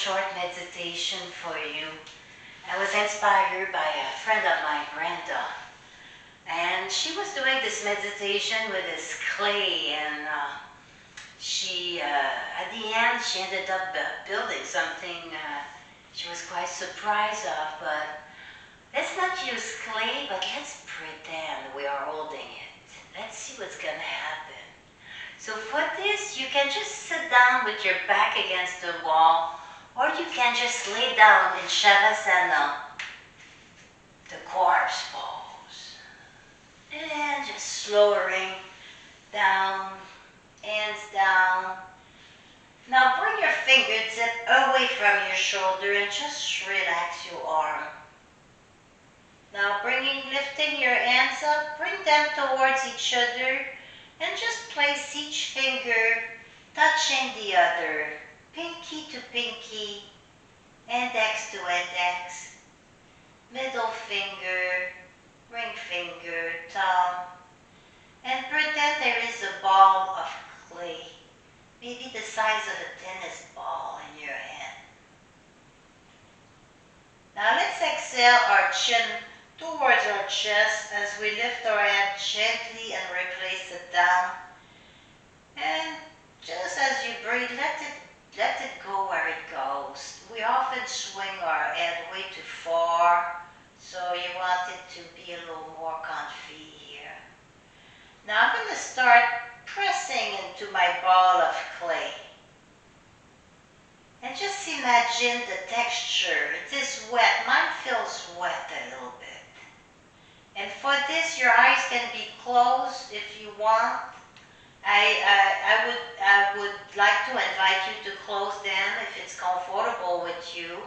short meditation for you. I was inspired by a friend of mine, Brenda, and she was doing this meditation with this clay, and at the end, she ended up building something she was quite surprised of, but let's not use clay, but let's pretend we are holding it. Let's see what's gonna happen. So for this, you can just sit down with your back against the wall, or you can just lay down in Shavasana, the corpse pose. And just lowering down, hands down. Now bring your fingertip away from your shoulder and just relax your arm. Now lifting your hands up, bring them towards each other and just place each finger touching the other, pinky to pinky, index to index, middle finger, ring finger, thumb, and pretend there is a ball of clay, maybe the size of a tennis ball in your hand. Now let's exhale our chin towards our chest as we lift our head gently and replace it down. And just as you breathe, let it go where it goes. We often swing our head way too far, so you want it to be a little more comfy here. Now I'm going to start pressing into my ball of clay. And just imagine the texture. It is wet. Mine feels wet a little bit. And for this, your eyes can be closed if you want. I would like to invite you to close them if it's comfortable with you.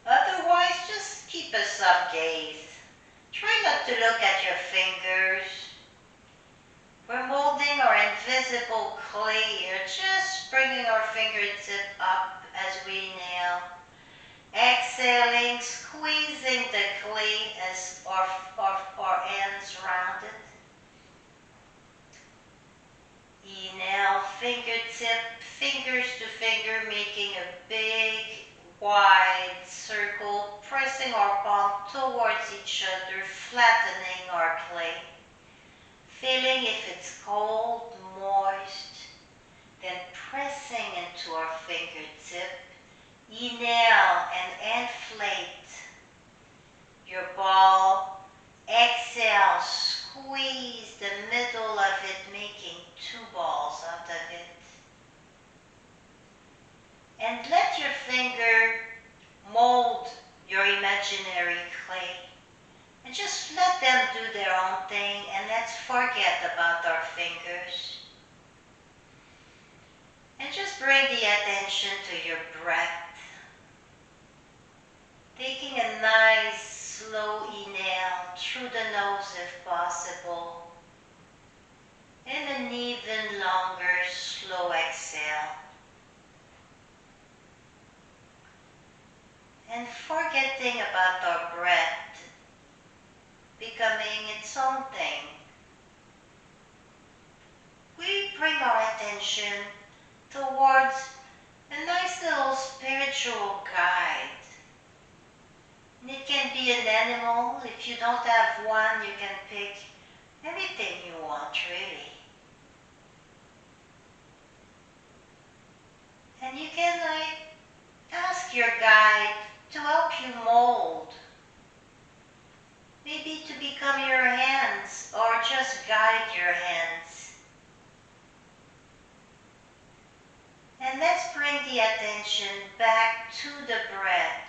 Otherwise, just keep a soft gaze. Try not to look at your fingers. We're molding our invisible clay here, just bringing our fingertip up as we inhale. Exhaling, squeezing the clay as our hands round it. Inhale, fingers to finger, making a big, wide circle, pressing our palm towards each other, flattening our clay. Feeling if it's cold, moist, then pressing into our fingertip. Inhale and inflate your ball. Exhale, squeeze the middle of it, making two balls out of it. And let your finger mold your imaginary clay. And just let them do their own thing, and let's forget about our fingers. And just bring the attention to your breath. Taking a nice slow inhale through the nose if possible. And an even longer slow exhale. And forgetting about our breath, becoming its own thing. We bring our attention towards a nice little spiritual guide. And it can be an animal. If you don't have one, you can pick anything you want, really. And you can ask your guide to help you mold. Maybe to become your hands or just guide your hands. And let's bring the attention back to the breath.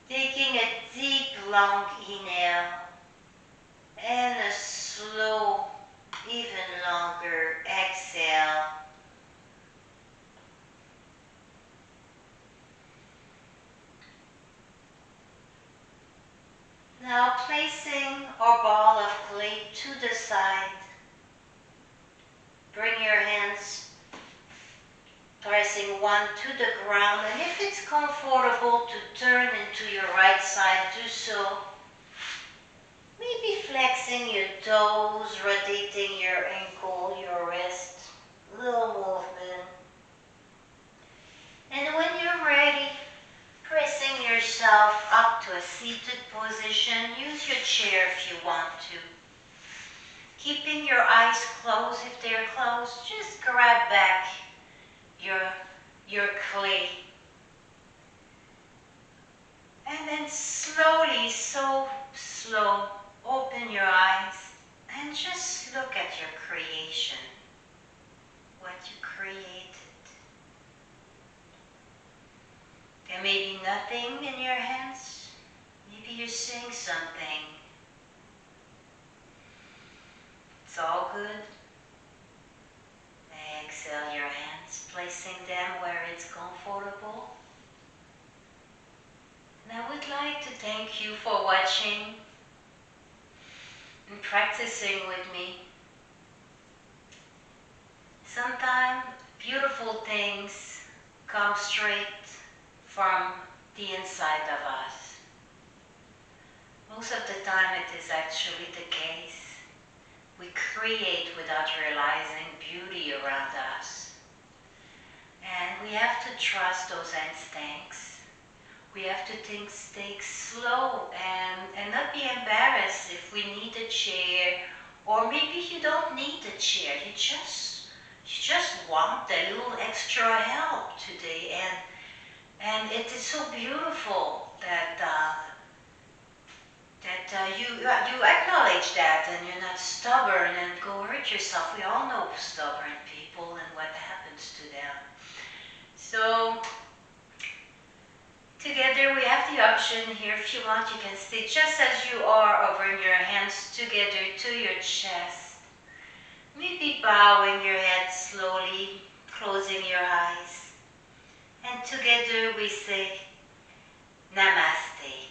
Taking a deep, long inhale and a slow, even longer exhale. Now placing our ball of clay to the side. Bring your hands pressing one to the ground, and if it's comfortable to turn into your right side, do so. Maybe flexing your toes, rotating your ankle, your wrist, little movement. yourself up to a seated position. Use your chair if you want to. Keeping your eyes closed if they're closed, just grab back your clay. And then slowly, so slow, open your eyes and just look at your creation, what you created. There may be nothing in your hands. Maybe you're seeing something. It's all good. Exhale your hands, placing them where it's comfortable. And I would like to thank you for watching and practicing with me. Sometimes beautiful things come straight from the inside of us. Most of the time it is actually the case. We create without realizing beauty around us. And we have to trust those instincts. We have to think slow and not be embarrassed if we need a chair, or maybe you don't need a chair. You just want a little extra help today. And it is so beautiful that you acknowledge that and you're not stubborn and go hurt yourself. We all know stubborn people and what happens to them. So together we have the option here. If you want, you can stay just as you are, over your hands together to your chest. Maybe bowing your head slowly, closing your eyes. And together we say Namaste.